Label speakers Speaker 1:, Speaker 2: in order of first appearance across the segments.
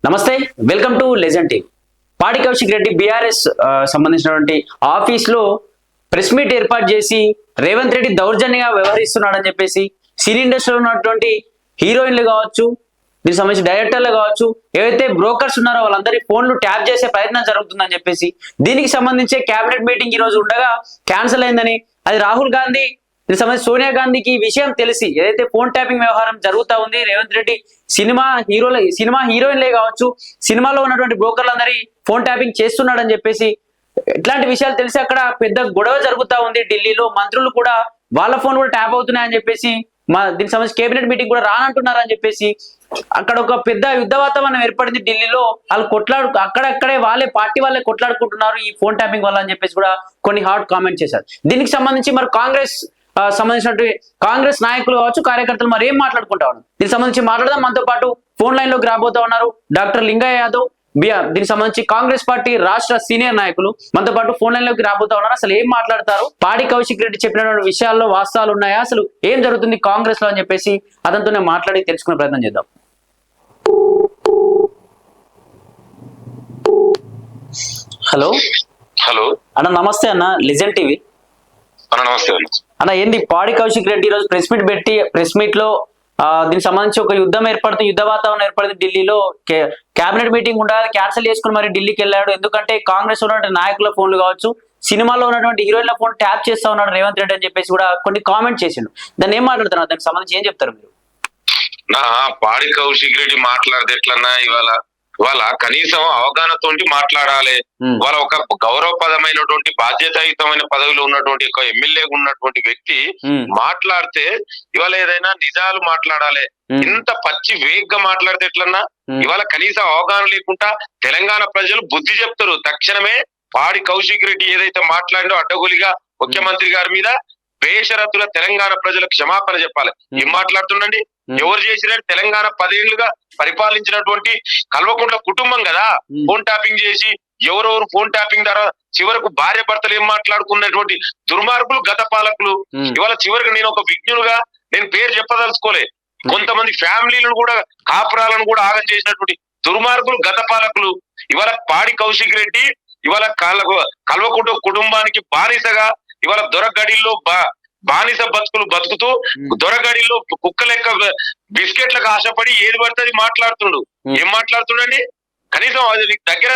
Speaker 1: నమస్తే, welcome to legend TV. పాడి Kaushik Reddy BRS సంబంధించినటువంటి ఆఫీస్ లో ప్రెస్ మీట్ ఏర్పాటు చేసి రేవంత్ రెడ్డి దౌర్జన్యంగా వ్యవహరిస్తున్నాడని చెప్పేసి సినీ ఇండస్ట్రీలో ఉన్నటువంటి హీరోయిన్లు కావచ్చు, దీనికి సంబంధించి డైరెక్టర్లు కావచ్చు, ఏవైతే బ్రోకర్స్ ఉన్నారో వాళ్ళందరి ఫోన్లు ట్యాప్ చేసే ప్రయత్నం జరుగుతుందని చెప్పేసి దీనికి సంబంధించే కేబినెట్ మీటింగ్ ఈ రోజు ఉండగా క్యాన్సిల్ అయిందని, అది రాహుల్ గాంధీ దీనికి సంబంధించి సోనియా గాంధీకి ఈ విషయం తెలిసి ఏదైతే ఫోన్ ట్యాపింగ్ వ్యవహారం జరుగుతూ ఉంది, రేవంత్ రెడ్డి సినిమా హీరోయిన్లే కావచ్చు, సినిమాలో ఉన్నటువంటి బ్రోకర్లందరి ఫోన్ ట్యాపింగ్ చేస్తున్నాడని చెప్పేసి ఇట్లాంటి విషయాలు తెలిసి అక్కడ పెద్ద గొడవ జరుగుతూ ఉంది. ఢిల్లీలో మంత్రులు కూడా వాళ్ళ ఫోన్ కూడా ట్యాప్ అవుతున్నాయని చెప్పేసి దీనికి సంబంధించి కేబినెట్ మీటింగ్ కూడా రానంటున్నారని చెప్పేసి అక్కడ ఒక పెద్ద యుద్ధ వాతావరణం ఏర్పడింది. ఢిల్లీలో వాళ్ళు అక్కడక్కడే పార్టీ వాళ్ళే కొట్లాడుకుంటున్నారు ఈ ఫోన్ ట్యాపింగ్ వల్ల అని చెప్పేసి కూడా కొన్ని హాట్ కామెంట్ చేశారు. దీనికి సంబంధించి మరి సంబంధించినటువంటి కాంగ్రెస్ నాయకులు కావచ్చు, కార్యకర్తలు మరి ఏం మాట్లాడుకుంటా ఉన్నారు, దీనికి సంబంధించి మాట్లాడదాం. మనతో పాటు ఫోన్ లైన్ లోకి రాబోతా ఉన్నారు డాక్టర్ లింగయ్య యాదవ్, దీనికి సంబంధించి కాంగ్రెస్ పార్టీ రాష్ట్ర సీనియర్ నాయకులు మనతో పాటు ఫోన్ లైన్ లోకి రాబోతా ఉన్నారు. అసలు ఏం మాట్లాడతారు, పాడి కౌశిక్ రెడ్డి చెప్పినటువంటి విషయాల్లో వాస్తవాలు ఉన్నాయా, అసలు ఏం జరుగుతుంది కాంగ్రెస్ లో అని చెప్పేసి అతనితోనే మాట్లాడి తెలుసుకునే ప్రయత్నం చేద్దాం. హలో అన్న, నమస్తే అన్న, లెజెండ్ టీవీ.
Speaker 2: నమస్తే
Speaker 1: అన్న, ఏంది పాడి కౌశిక్ రెడ్డి ఈరోజు ప్రెస్ మీట్ లో దీనికి సంబంధించి ఒక యుద్ధ వాతావరణం ఏర్పడింది ఢిల్లీలో. కేబినెట్ మీటింగ్ ఉండగా క్యాన్సిల్ చేసుకుని మరి ఢిల్లీకి వెళ్ళాడు. ఎందుకంటే కాంగ్రెస్ ఉన్నటువంటి నాయకుల ఫోన్లు కావచ్చు, సినిమాలో ఉన్నటువంటి హీరోయిన్ల ఫోన్ ట్యాప్ చేస్తా ఉన్నాడు రేవంత్ రెడ్డి అని చెప్పేసి కూడా కొన్ని కామెంట్ చేసిండు. దాన్ని ఏం మాట్లాడుతున్నారు, దానికి సంబంధించి ఏం చెప్తారు మీరు?
Speaker 2: పాడి కౌశిక్ రెడ్డి మాట్లాడితే ఎట్లన్నా ఇవాళ కనీసం అవగాహనతోటి మాట్లాడాలి. వాళ్ళ ఒక గౌరవపదమైనటువంటి బాధ్యతాయుతమైన పదవిలో ఉన్నటువంటి ఒక ఎమ్మెల్యే ఉన్నటువంటి వ్యక్తి మాట్లాడితే ఇవాళ ఏదైనా నిజాలు మాట్లాడాలి. ఇంత పచ్చి వేగ్గా మాట్లాడితే ఎట్లన్నా ఇవాళ కనీసం అవగాహన లేకుండా తెలంగాణ ప్రజలు బుద్ధి చెప్తారు. తక్షణమే పాడి కౌశిక్ రెడ్డి ఏదైతే మాట్లాడిండో అడ్డగోలిగా ముఖ్యమంత్రి గారి మీద బేషరతుల తెలంగాణ ప్రజలకు క్షమాపణ చెప్పాలి. ఏం మాట్లాడుతుండండి, ఎవరు చేసినట్టు తెలంగాణ 10 ఏళ్లుగా పరిపాలించినటువంటి కల్వకుంట్ల కుటుంబం కదా ఫోన్ ట్యాపింగ్ చేసి ఎవరెవరు ఫోన్ ట్యాపింగ్ ద్వారా చివరకు భార్య భర్తలు ఏం మాట్లాడుకున్నటువంటి దుర్మార్గులు గత పాలకులు. ఇవాళ చివరికి నేను ఒక విజ్ఞులుగా నేను పేరు చెప్పదలుచుకోలే, కొంతమంది ఫ్యామిలీలను కూడా కాపురాలను కూడా ఆగం చేసినటువంటి దుర్మార్గులు గత పాలకులు. ఇవాళ పాడి కౌశిక్ రెడ్డి ఇవాళ కల్వకుంట్ల కుటుంబానికి బానిసగా ఇవాళ దొరగడిల్లో బానిస బతుకుతూ దొరగడిలో కుక్క లెక్క బిస్కెట్లకు ఆశపడి ఏది పడుతుంది మాట్లాడుతుండు. ఏం మాట్లాడుతుండండి, కనీసం అది దగ్గర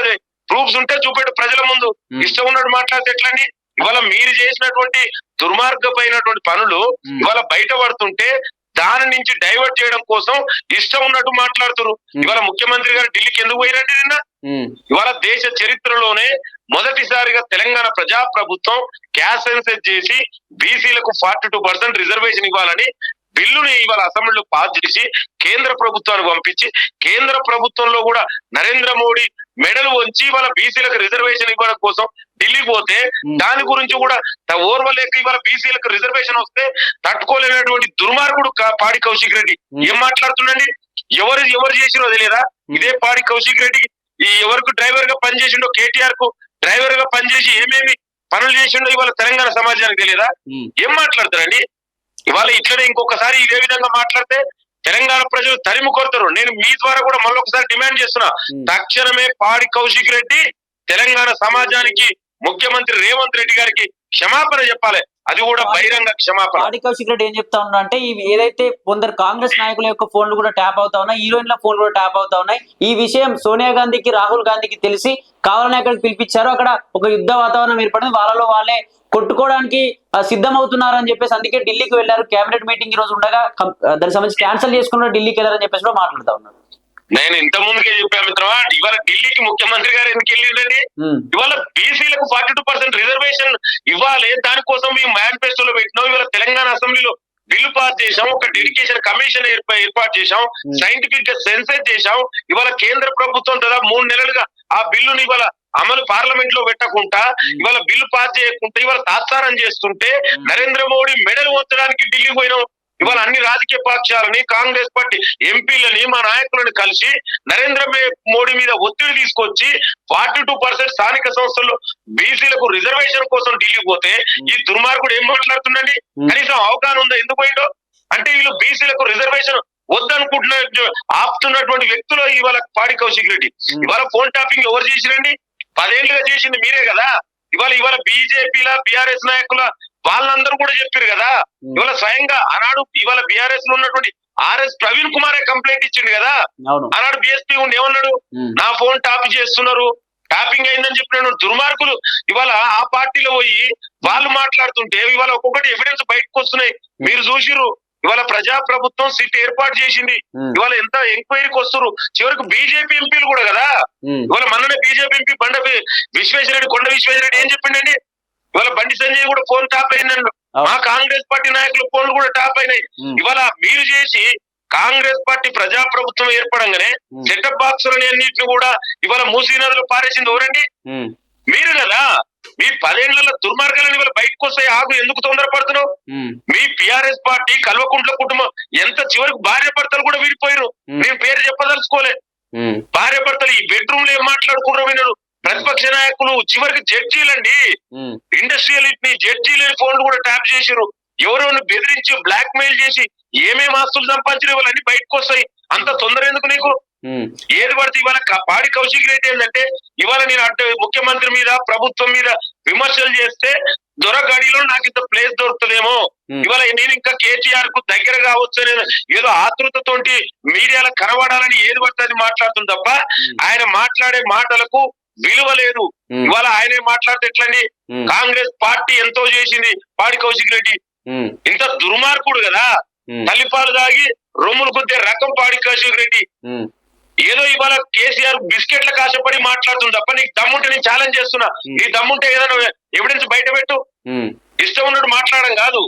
Speaker 2: ప్రూఫ్స్ ఉంటే చూపెట్టు ప్రజల ముందు. ఇష్టం ఉన్నట్టు మాట్లాడితే ఎట్లండి? ఇవాళ మీరు చేసినటువంటి దుర్మార్గమైనటువంటి పనులు ఇవాళ బయట పడుతుంటే దాని నుంచి డైవర్ట్ చేయడం కోసం ఇష్టం ఉన్నట్టు మాట్లాడుతున్నారు. ఇవాళ ముఖ్యమంత్రి గారు ఢిల్లీకి ఎందుకు పోయినండి నిన్న? ఇవాళ దేశ చరిత్రలోనే మొదటిసారిగా తెలంగాణ ప్రజా ప్రభుత్వం క్యాస్ట్ సెన్సస్ చేసి బీసీలకు 42% రిజర్వేషన్ ఇవ్వాలని బిల్లుని ఇవాళ అసెంబ్లీలో పాస్ చేసి కేంద్ర ప్రభుత్వానికి పంపించి కేంద్ర ప్రభుత్వంలో కూడా నరేంద్ర మోడీ మెడలు వంచి ఇవాళ బీసీలకు రిజర్వేషన్ ఇవ్వడం కోసం ఢిల్లీ పోతే దాని గురించి కూడా ఓర్వలేక ఇవాళ బీసీలకు రిజర్వేషన్ వస్తే తట్టుకోలేనటువంటి దుర్మార్గుడు పాడి కౌశిక్ రెడ్డి ఏం మాట్లాడుతుండండి? ఎవరు చేసినో తెలియదా? ఇదే పాడి కౌశిక్ రెడ్డి ఎవరికి డ్రైవర్ గా పనిచేసిండో, కేటీఆర్ కు డ్రైవర్ గా పనిచేసి ఏమేమి పనులు చేసిండో ఇవాళ తెలంగాణ సమాజానికి తెలియదా? ఏం మాట్లాడతారండి? ఇవాళ ఇట్లనే ఇంకొకసారి ఇదే విధంగా మాట్లాడితే తెలంగాణ ప్రజలు తరిమి కొడతారు. నేను మీ ద్వారా కూడా మళ్ళొకసారి డిమాండ్ చేస్తున్నా, తక్షణమే పాడి కౌశిక్ రెడ్డి తెలంగాణ సమాజానికి ముఖ్యమంత్రి రేవంత్ రెడ్డి గారికి క్షమాపణ చెప్పాలి, అది కూడా బహిరంగ క్షమాపణ.
Speaker 1: పాడి కౌశిక్ రెడ్డి ఏం చెప్తా ఉన్నా అంటే ఏదైతే కొందరు కాంగ్రెస్ నాయకుల యొక్క ఫోన్లు కూడా ట్యాప్ అవుతా ఉన్నాయి, హీరోయిన్ల ఫోన్లు కూడా ట్యాప్ అవుతా ఉన్నాయి, ఈ విషయం సోనియా గాంధీకి రాహుల్ గాంధీకి తెలిసి కావాలని అక్కడికి పిలిపించారు. అక్కడ ఒక యుద్ధ వాతావరణం ఏర్పడింది, వాళ్ళలో వాళ్ళే కొట్టుకోవడానికి సిద్ధమవుతున్నారని చెప్పేసి అందుకే ఢిల్లీకి వెళ్లారు. కేబినెట్ మీటింగ్ ఈ రోజు ఉండగా దానికి సంబంధించి క్యాన్సిల్ చేసుకున్నారు, ఢిల్లీకి వెళ్ళారని చెప్పేసి కూడా మాట్లాడుతూ ఉన్నారు.
Speaker 2: నేను ఇంత ముందుకే చెప్పాను మిత్రమా, ఇవాళ ఢిల్లీకి ముఖ్యమంత్రి గారు ఎందుకు వెళ్ళిండండి? ఇవాళ బీసీలకు 42% రిజర్వేషన్ ఇవ్వాలి, దానికోసం మేము మేనిఫెస్టోలో పెట్టినాం. ఇవాళ తెలంగాణ అసెంబ్లీలో బిల్లు పాస్ చేశాం, ఒక డెడికేషన్ కమిషన్ ఏర్పాటు చేశాం, సైంటిఫిక్ గా సెన్సస్ చేశాం. ఇవాళ కేంద్ర ప్రభుత్వం దాదాపు 3 నెలలుగా ఆ బిల్లుని ఇవాళ అమలు పార్లమెంట్ లో పెట్టకుండా ఇవాళ బిల్లు పాస్ చేయకుండా ఇవాళ తాత్సారం చేస్తుంటే నరేంద్ర మోడీ మెడలు వంచడానికి ఢిల్లీ పోయినాం. ఇవాళ అన్ని రాజకీయ పక్షాలని కాంగ్రెస్ పార్టీ ఎంపీలని మా నాయకులను కలిసి నరేంద్ర మోడీ మీద ఒత్తిడి తీసుకొచ్చి 42% స్థానిక సంస్థల్లో బీసీలకు రిజర్వేషన్ కోసం ఢిల్లీ పోతే ఈ దుర్మార్గుడు ఏం మాట్లాడుతుండండి? కనీసం అవగాహన ఉందా ఎందుకు పోయిండో? అంటే వీళ్ళు బీసీలకు రిజర్వేషన్ వద్దనుకుంటున్న ఆపుతున్నటువంటి వ్యక్తులు ఇవాళ పాడి కౌశిక్ రెడ్డి. ఇవాళ ఫోన్ టాపింగ్ ఎవరు చేసిరండి? 10 ఏళ్లుగా చేసింది మీరే కదా. ఇవాళ బీజేపీల బీఆర్ఎస్ నాయకుల వాళ్ళందరూ కూడా చెప్పారు కదా. ఇవాళ స్వయంగా ఆనాడు ఇవాళ బీఆర్ఎస్ లో ఉన్నటువంటి ఆర్ఎస్ ప్రవీణ్ కుమారే కంప్లైంట్ ఇచ్చిండు కదా. ఆనాడు బిఎస్పీ ఉండి ఏమన్నాడు? నా ఫోన్ టాప్ చేస్తున్నారు, ట్యాపింగ్ అయిందని చెప్పిన దుర్మార్గులు ఇవాళ ఆ పార్టీలో పోయి వాళ్ళు మాట్లాడుతుంటే ఇవాళ ఒక్కొక్కటి ఎవిడెన్స్ బయటకు వస్తున్నాయి. మీరు చూసిరు ఇవాళ ప్రజా ప్రభుత్వం సిట్ ఏర్పాటు చేసింది. ఇవాళ ఎంత ఎంక్వైరీకి వస్తారు. చివరికి బీజేపీ ఎంపీలు కూడా కదా. ఇవాళ మననే బీజేపీ ఎంపీ విశ్వేశ్వరరెడ్డి, కొండ విశ్వేశ్వరరెడ్డి ఏం చెప్పిండండి? ఇవాళ బండి సంజయ్ కూడా ఫోన్ టాప్ అయిందండి. మా కాంగ్రెస్ పార్టీ నాయకుల ఫోన్లు కూడా టాప్ అయినాయి. ఇవాళ మీరు చేసి కాంగ్రెస్ పార్టీ ప్రజా ప్రభుత్వం ఏర్పడంగానే సెటప్ బాక్సులని అన్నింటిని కూడా ఇవాళ మూసీ నదిలో పారేసింది ఎవరండి? మీరు కదా. మీ 10 ఏళ్ల దుర్మార్గాలను ఇవాళ బయటకు వస్తాయి. ఆగు, ఎందుకు తొందరపడుతున్నావు? మీ టిఆర్ఎస్ పార్టీ కల్వకుంట్ల కుటుంబం ఎంత చివరికి భార్య భర్తలు కూడా విడిపోయారు. నేను పేరు చెప్పదలుచుకోలే. భార్య భర్తలు ఈ బెడ్రూమ్ లో ఏం మాట్లాడుకున్నారు వినరు. ప్రతిపక్ష నాయకులు చివరికి జడ్జీలండి, ఇండస్ట్రియల్ జడ్జీలని ఫోన్లు కూడా ట్యాప్ చేశారు. ఎవరెవరిని బెదిరించి బ్లాక్ మెయిల్ చేసి ఏమేమి ఆస్తులు సంపాదించిన వాళ్ళన్నీ బయటకు వస్తాయి. అంత తొందర ఎందుకు నీకు? ఏది పడితే ఇవాళ పాడి కౌశిక్ రెడ్డి ఏంటంటే ఇవాళ నేను ముఖ్యమంత్రి మీద ప్రభుత్వం మీద విమర్శలు చేస్తే దొరగడిలో నాకు ఇంత ప్లేస్ దొరుకుతుందేమో, ఇవాళ నేను ఇంకా కేటీఆర్ కు దగ్గర కావచ్చు అని ఏదో ఆతృతతోటి మీడియాలో కనబడాలని ఏది పడితే అది మాట్లాడుతుంది తప్ప ఆయన మాట్లాడే మాటలకు విలువ లేదు. ఇవాళ ఆయనే మాట్లాడితే ఎట్లండి? కాంగ్రెస్ పార్టీ ఎంతో చేసింది పాడి కౌశిక్ రెడ్డి. ఇంత దుర్మార్గుడు కదా. తల్లిపాలు దాగి రొమ్ములు కొద్దే రకం పాడి కౌశిక్ రెడ్డి. ఏదో ఇవాళ కేసీఆర్ బిస్కెట్ల కాశపడి మాట్లాడుతుంది తప్ప నీకు దమ్ముంటే నేను ఛాలెంజ్ చేస్తున్నా. నీ దమ్ముంటే ఏదైనా ఎవిడెన్స్ బయట పెట్టు. ఇష్టం ఉన్నట్టు మాట్లాడడం కాదు.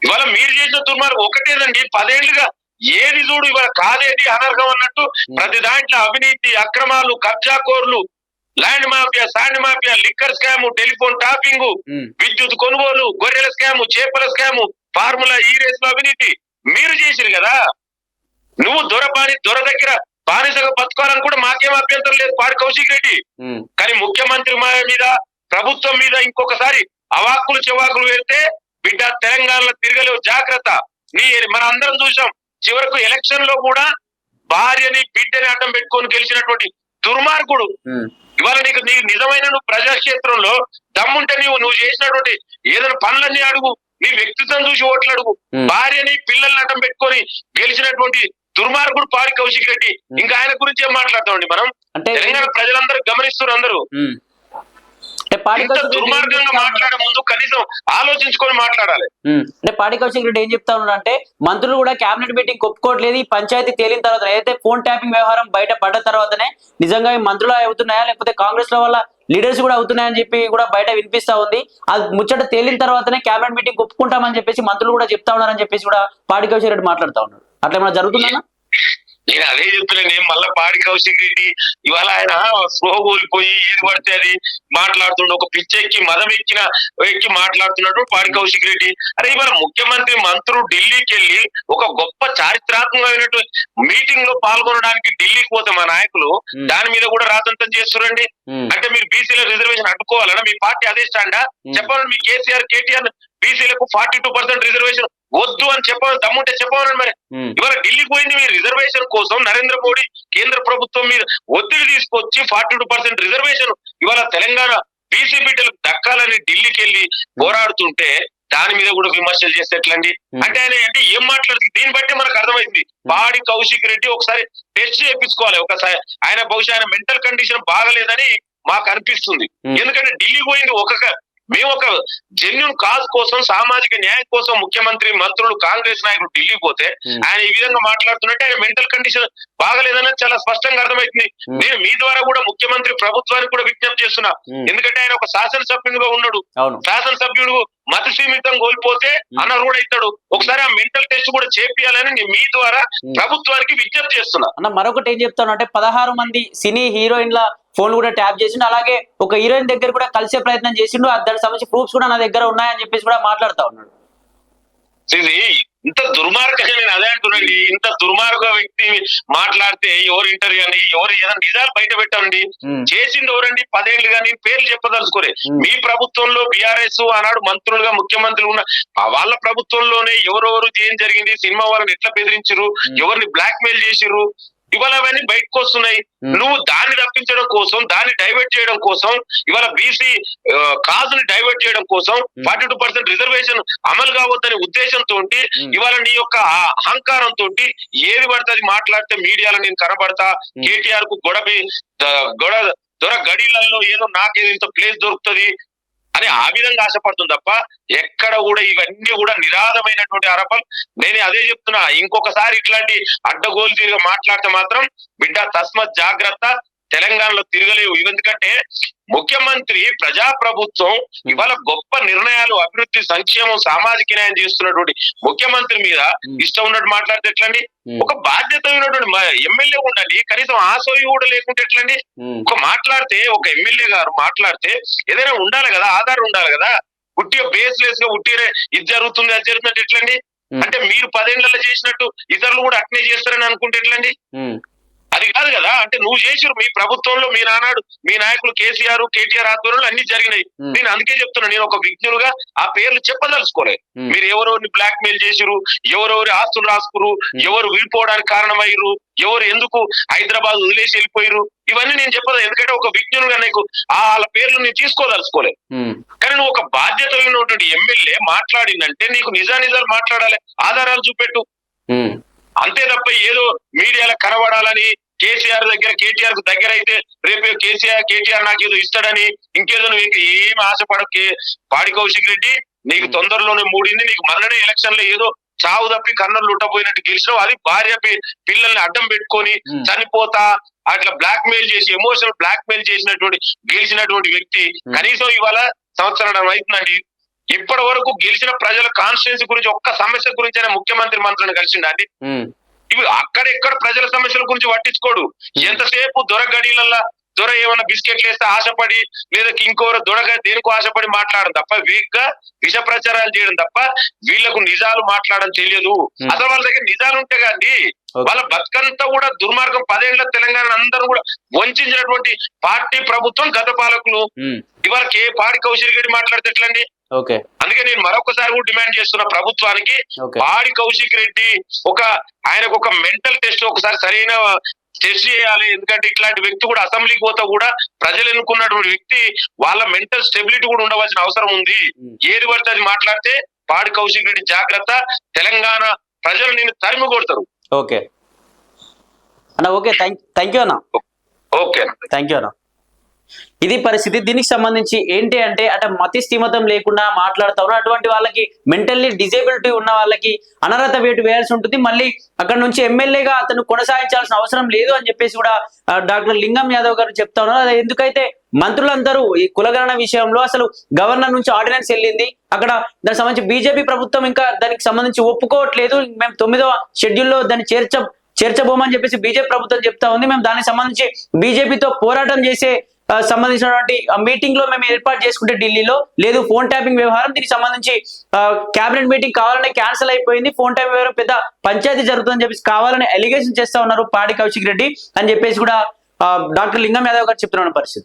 Speaker 2: ఇవాళ మీరు చేసిన దుర్మార్గం ఒకటేదండి. 10 ఏళ్లుగా ఏది చూడు ఇవాళ కాదేది అనర్హం అన్నట్టు ప్రతి దాంట్లో అవినీతి, అక్రమాలు, కబ్జా కోర్లు, land mafia, sand mafia, liquor scam, telephone topping, విద్యుత్ కొనుగోలు, గొర్రెల స్కామ్, చేపల స్కామ్, ఫార్ములా ఈ రేసులో అవినీతి మీరు చేసిరు కదా. నువ్వు దొర దగ్గర బానిసగా బతుకోవాలని కూడా మాకేం అభ్యంతరం లేదు పాడి కౌశిక్ రెడ్డి. కానీ ముఖ్యమంత్రి మీద ప్రభుత్వం మీద ఇంకొకసారి అవాక్కులు చెవాకులు వెళ్తే బిడ్డ తెలంగాణలో తిరగలేవు, జాగ్రత్త. మన అందరం చూసాం చివరకు ఎలక్షన్ లో కూడా భార్యని బిడ్డని అడ్డం పెట్టుకొని గెలిచినటువంటి దుర్మార్గుడు. ఇవాళ నీకు నిజమైన నువ్వు ప్రజాక్షేత్రంలో దమ్ముంటే నువ్వు చేసినటువంటి ఏదైనా పనులన్నీ అడుగు, నీ వ్యక్తిత్వం చూసి ఓట్లు అడుగు. భార్యని పిల్లల్ని అడ్డం పెట్టుకొని గెలిచినటువంటి దుర్మార్గుడు పాడి కౌశిక్ రెడ్డి. ఇంకా ఆయన గురించి ఏం మాట్లాడతామండి మనం? తెలంగాణ ప్రజలందరూ గమనిస్తున్నారు. అందరూ దుర్మార్గంగా మాట్లాడే ముందు కనీసం ఆలోచించుకొని మాట్లాడాలి.
Speaker 1: అంటే పాడి కౌశిక్ రెడ్డి ఏం చెప్తా ఉన్నాడు అంటే మంత్రులు కూడా కేబినెట్ మీటింగ్ ఒప్పుకోవట్లేదు. ఈ పంచాయతీ తేలిన తర్వాత ఏదైతే ఫోన్ ట్యాపింగ్ వ్యవహారం బయట పడ్డ తర్వాతనే నిజంగా మంత్రులు అవుతున్నాయా లేకపోతే కాంగ్రెస్ లో వల్ల లీడర్స్ కూడా అవుతున్నాయని చెప్పి కూడా బయట వినిపిస్తా ఉంది. అది ముచ్చట తేలిన తర్వాతనే కేబినెట్ మీటింగ్ ఒప్పుకుంటామని చెప్పేసి మంత్రులు కూడా చెప్తా ఉన్నారని చెప్పేసి కూడా పాడి కౌశిక్ రెడ్డి మాట్లాడుతా ఉన్నాడు. అట్లా ఏమైనా జరుగుతుందన్నా?
Speaker 2: నేను అదే చెప్తున్నాను. నేను మళ్ళీ పాడి కౌశిక్ రెడ్డి ఇవాళ ఆయన స్పృహ కోల్పోయి ఏది పడితే అది మాట్లాడుతుండే, ఒక పిచ్చెక్కి మదం ఎక్కి మాట్లాడుతున్నట్టు పాడి కౌశిక్ రెడ్డి. అరే ఇవాళ ముఖ్యమంత్రి మంత్రులు ఢిల్లీకి వెళ్ళి ఒక గొప్ప చారిత్రాత్మకమైనటువంటి మీటింగ్ లో పాల్గొనడానికి ఢిల్లీకి పోతే మా నాయకులు దాని మీద కూడా రాతంతం చేస్తురండి. అంటే మీరు బీసీల రిజర్వేషన్ అడ్డుకోవాలన్నా మీ పార్టీ అదే స్టాండా? చెప్పాలండి. మీ కేటీఆర్ బీసీలకు 42% రిజర్వేషన్ వద్దు అని చెప్పాలి, దమ్ముంటే చెప్పాలని. మరి ఇవాళ ఢిల్లీకి పోయింది మీ రిజర్వేషన్ కోసం. నరేంద్ర మోడీ కేంద్ర ప్రభుత్వం మీద ఒత్తిడి తీసుకొచ్చి 42% రిజర్వేషన్ ఇవాళ తెలంగాణ బీసీ బిడ్డలకు దక్కాలని ఢిల్లీకి వెళ్ళి పోరాడుతుంటే దాని మీద కూడా విమర్శలు చేస్తే ఎట్లండి? అంటే ఆయన అంటే ఏం మాట్లాడుతుంది? దీన్ని బట్టి మనకు అర్థమైంది పాడి కౌశిక్ రెడ్డి ఒకసారి టెస్ట్ చేయించుకోవాలి. ఒకసారి ఆయన బహుశా ఆయన మెంటల్ కండిషన్ బాగలేదని మాకు అనిపిస్తుంది. ఎందుకంటే ఢిల్లీ పోయింది మేము ఒక జెన్యూన్ కాజ్ కోసం, సామాజిక న్యాయం కోసం ముఖ్యమంత్రి, మంత్రులు, కాంగ్రెస్ నాయకులు ఢిల్లీ పోతే ఆయన ఈ విధంగా మాట్లాడుతున్నట్టే ఆయన మెంటల్ కండిషన్ బాగలేదన్నది చాలా స్పష్టంగా అర్థమవుతుంది. నేను మీ ద్వారా కూడా ముఖ్యమంత్రి ప్రభుత్వానికి కూడా విజ్ఞప్తి చేస్తున్నా. ఎందుకంటే ఆయన ఒక శాసనసభ్యుడుగా ఉన్నాడు. శాసనసభ్యుడు మత సీమితం కోల్పోతే అనర్హుడు అవుతాడు. ఒకసారి ఆ మెంటల్ టెస్ట్ కూడా చేపియాలని మీ ద్వారా ప్రభుత్వానికి విజ్ఞప్తి చేస్తున్నా.
Speaker 1: అన్న మరొకటి ఏం చెప్తాను అంటే 16 మంది సినీ హీరోయిన్ల ఫోన్ కూడా ట్యాప్ చేసిండు. అలాగే ఒక హీరోయిన్ దగ్గర కూడా కలిసే ప్రయత్నం చేసిండు. దానికి సంబంధించి ప్రూఫ్స్ కూడా నా దగ్గర ఉన్నాయని చెప్పేసి కూడా మాట్లాడుతా ఉన్నాడు.
Speaker 2: ఇది ఇంత దుర్మార్గంగా నేను అదే అంటున్నాండి, ఇంత దుర్మార్గ వ్యక్తి మాట్లాడితే ఎవరు ఇంటర్వ్యూ అని, ఎవరు ఏదైనా నిజాలు బయట పెట్టండి. చేసింది ఎవరండి? 10 ఏళ్ళు కానీ పేర్లు చెప్పదలుచుకోలే. మీ ప్రభుత్వంలో బీఆర్ఎస్ ఆనాడు మంత్రులుగా ముఖ్యమంత్రులు ఉన్న వాళ్ళ ప్రభుత్వంలోనే ఎవరెవరు ఏం జరిగింది, సినిమా వాళ్ళని ఎట్లా బెదిరించారు, ఎవరిని బ్లాక్ మెయిల్ చేసిర్రు, ఇవాళ అవన్నీ బయటకు వస్తున్నాయి. నువ్వు దాన్ని తప్పించడం కోసం, దాన్ని డైవర్ట్ చేయడం కోసం, ఇవాళ బీసీ కాజుని డైవర్ట్ చేయడం కోసం 42% రిజర్వేషన్ అమలు కావద్దనే ఉద్దేశంతో ఇవాళ నీ యొక్క అహంకారంతో ఏది పడుతుంది మాట్లాడితే మీడియాలో నేను కనబడతా, కేటీఆర్ కు దొర గడిలలో ఏదో నాకేదో ఇంత ప్లేస్ దొరుకుతుంది అని ఆ విధంగా ఆశపడుతుంది తప్ప ఎక్కడ కూడా ఇవన్నీ కూడా నిరాధమైనటువంటి ఆరోపణలు. నేను అదే చెప్తున్నా, ఇంకొకసారి ఇట్లాంటి అడ్డగోలు తిరిగి మాట్లాడితే మాత్రం బిడ్డ తస్మత్ జాగ్రత్త, తెలంగాణలో తిరగలేవు. ఎందుకంటే ముఖ్యమంత్రి ప్రజాప్రభుత్వం ఇవాళ గొప్ప నిర్ణయాలు, అభివృద్ధి, సంక్షేమం, సామాజిక న్యాయం చేస్తున్నటువంటి ముఖ్యమంత్రి మీద ఇష్టం ఉన్నట్టు మాట్లాడితే ఎట్లండి? ఒక బాధ్యత ఉన్నటువంటి ఎమ్మెల్యే ఉండాలి, కనీసం ఆసోయి కూడా లేకుంటే ఎట్లండి? ఒక మాట్లాడితే, ఒక ఎమ్మెల్యే గారు మాట్లాడితే ఏదైనా ఉండాలి కదా, ఆధారం ఉండాలి కదా. ఉట్టిగా బేస్లెస్ గా ఉట్టిగా ఇది జరుగుతుంది అది జరుగుతుంది ఎట్లండి? అంటే మీరు 10 ఏళ్లలో చేసినట్టు ఇతరులు కూడా అట్నే చేస్తారని అనుకుంటే ఎట్లండి? అది కాదు కదా. అంటే నువ్వు చేసిరు మీ ప్రభుత్వంలో, మీ నానాడు మీ నాయకులు కేసీఆర్ కేటీఆర్ ఆధ్వర్యంలో అన్ని జరిగినాయి. నేను అందుకే చెప్తున్నా, నేను ఒక విజ్ఞులుగా ఆ పేర్లు చెప్పదలుచుకోలే. మీరు ఎవరెవరిని బ్లాక్ మెయిల్ చేసిరు, ఎవరెవరి ఆస్తులు రాసుకురు, ఎవరు విడిపోవడానికి కారణమయ్యారు, ఎవరు ఎందుకు హైదరాబాద్ వదిలేసి వెళ్ళిపోయారు, ఇవన్నీ నేను చెప్పదు. ఎందుకంటే ఒక విజ్ఞులుగా నీకు వాళ్ళ పేర్లు నేను తీసుకోదలుచుకోలే. కానీ నువ్వు ఒక బాధ్యత ఉన్నటువంటి ఎమ్మెల్యే మాట్లాడిందంటే నీకు నిజాలు మాట్లాడాలి, ఆధారాలు చూపెట్టు. అంతే తప్ప ఏదో మీడియాలో కనబడాలని, కేటీఆర్ కు దగ్గర అయితే రేపు కేటీఆర్ నాకు ఏదో ఇస్తాడని, ఇంకేదో నువ్వు ఏమి ఆశపడకే. పాడి కౌశిక్ రెడ్డి నీకు తొందరలోనే మూడింది, నీకు మరణనే ఎలక్షన్ లో ఏదో చావు తప్పి కన్నర్లు ఉట్టపోయినట్టు గెలిచినావు. అది భార్య పిల్లల్ని అడ్డం పెట్టుకొని చనిపోతా అట్లా బ్లాక్ మెయిల్ చేసి, ఎమోషనల్ బ్లాక్ మెయిల్ చేసినటువంటి గెలిచినటువంటి వ్యక్తి కనీసం ఇవాళ సంవత్సరం అవుతుందండి. ఇప్పటి వరకు గెలిచిన ప్రజల కాన్స్టిట్యున్సీ గురించి, ఒక్క సమస్య గురించి అయినా ముఖ్యమంత్రి మంత్రులను కలిసిండండి? ఇవి అక్కడెక్కడ ప్రజల సమస్యల గురించి పట్టించుకోడు. ఎంతసేపు దొర గడిలల్లా దొర ఏమన్నా బిస్కెట్లు వేస్తే ఆశపడి, లేదా ఇంకోరు దొరగా దేనికో ఆశపడి మాట్లాడడం తప్ప, వేగ్గా విష ప్రచారాలు చేయడం తప్ప వీళ్లకు నిజాలు మాట్లాడడం తెలియదు. అసలు వాళ్ళ దగ్గర నిజాలు ఉంటే కానీ వాళ్ళ బతుకంతా కూడా దుర్మార్గం. 10 ఏళ్ల తెలంగాణ అందరూ కూడా వంచినటువంటి పార్టీ ప్రభుత్వం, గత పాలకులు. ఇవాళ పాడి కౌశిక్ రెడ్డి మాట్లాడితే ఎట్లండి? అందుకే నేను మరొకసారి కూడా డిమాండ్ చేస్తున్నా ప్రభుత్వానికి, పాడి కౌశిక్ రెడ్డి ఆయనకు ఒక మెంటల్ టెస్ట్ ఒకసారి సరైన టెస్ట్ చేయాలి. ఎందుకంటే ఇట్లాంటి వ్యక్తి కూడా అసెంబ్లీకి పోతా కూడా ప్రజలు ఎన్నుకున్నటువంటి వ్యక్తి, వాళ్ళ మెంటల్ స్టెబిలిటీ కూడా ఉండవలసిన అవసరం ఉంది. ఏది పడితే అది మాట్లాడితే పాడి కౌశిక్ రెడ్డి జాగ్రత్త, తెలంగాణ ప్రజలు నిన్ను తరిమి కొడతారు.
Speaker 1: ఓకే అన్న, ఓకే, థ్యాంక్ యూ అన్న.
Speaker 2: ఓకే,
Speaker 1: థ్యాంక్ యూ అన్న. ఇది పరిస్థితి. దీనికి సంబంధించి ఏంటి అంటే మతి స్థిమతం లేకుండా మాట్లాడుతూ ఉన్న అటువంటి వాళ్ళకి, మెంటల్లీ డిజేబిలిటీ ఉన్న వాళ్ళకి అనర్హత వేటు వేయాల్సి ఉంటుంది. మళ్ళీ అక్కడ నుంచి ఎమ్మెల్యేగా అతను కొనసాగించాల్సిన అవసరం లేదు అని చెప్పేసి కూడా డాక్టర్ లింగం యాదవ్ గారు చెప్తా ఉన్నారు. ఎందుకైతే మంత్రులందరూ ఈ కులగణన విషయంలో అసలు గవర్నర్ నుంచి ఆర్డినెన్స్ వెళ్ళింది, అక్కడ దానికి సంబంధించి బీజేపీ ప్రభుత్వం ఇంకా దానికి సంబంధించి ఒప్పుకోవట్లేదు. మేము 9వ షెడ్యూల్లో దాన్ని చేర్చబోమని చెప్పేసి బీజేపీ ప్రభుత్వం చెప్తా ఉంది. మేము దానికి సంబంధించి బీజేపీతో పోరాటం చేసే సంబంధించినటువంటి మీటింగ్ లో మేము ఏర్పాటు చేసుకుంటే ఢిల్లీలో లేదు, ఫోన్ ట్యాపింగ్ వ్యవహారం, దీనికి సంబంధించి కేబినెట్ మీటింగ్ కావాలనే క్యాన్సిల్ అయిపోయింది, ఫోన్ ట్యాపింగ్ వ్యవహారం పెద్ద పంచాయతీ జరుగుతుందని చెప్పేసి కావాలని అలిగేషన్ చేస్తా ఉన్నారు పాడి కౌశిక్ రెడ్డి అని చెప్పేసి కూడా డాక్టర్ లింగం యాదవ్ గారు చెప్తున్న పరిస్థితి.